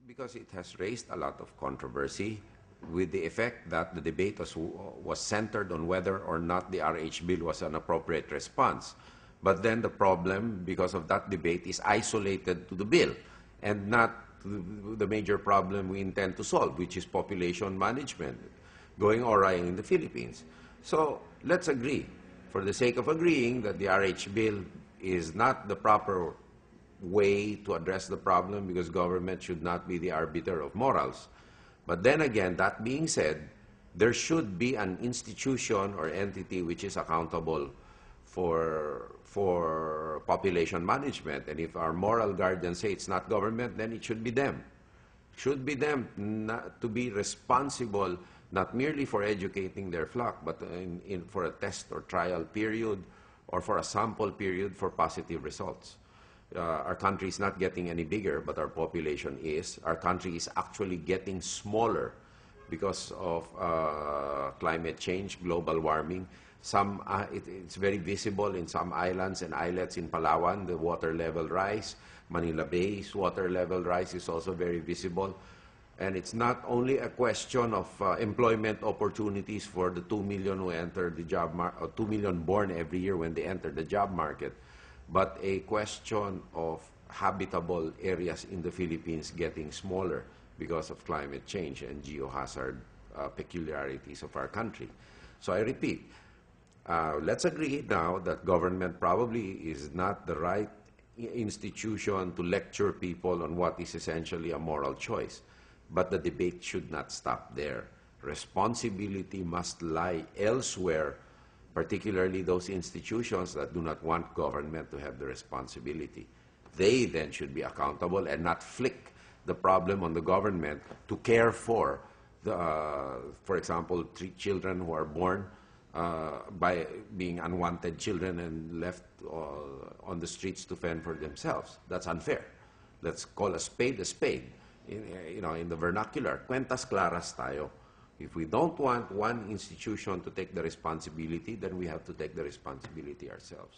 Because it has raised a lot of controversy, with the effect that the debate was centered on whether or not the RH bill was an appropriate response. But then the problem, because of that debate, is isolated to the bill and not the major problem we intend to solve, which is population management going awry in the Philippines. So let's agree, for the sake of agreeing, that the RH bill is not the proper way to address the problem, because government should not be the arbiter of morals. But then again, that being said, there should be an institution or entity which is accountable for population management. And if our moral guardians say it's not government, then it should be them. It should be them to be responsible, not merely for educating their flock, but for a test or trial period or for a sample period for positive results. Our country is not getting any bigger, but our population is. Our country is actually getting smaller because of climate change, global warming. It's very visible in some islands and islets in Palawan, the water level rise. Manila Bay's water level rise is also very visible. And it's not only a question of employment opportunities for the 2 million who enter the job market, or 2 million born every year when they enter the job market, but a question of habitable areas in the Philippines getting smaller because of climate change and geohazard peculiarities of our country. So I repeat, let's agree now that government probably is not the right institution to lecture people on what is essentially a moral choice. But the debate should not stop there. Responsibility must lie elsewhere, particularly those institutions that do not want government to have the responsibility. They then should be accountable and not flick the problem on the government to care for example, children who are born by being unwanted children and left on the streets to fend for themselves. That's unfair. Let's call a spade a spade. In the vernacular, cuentas claras tayo. If we don't want one institution to take the responsibility, then we have to take the responsibility ourselves.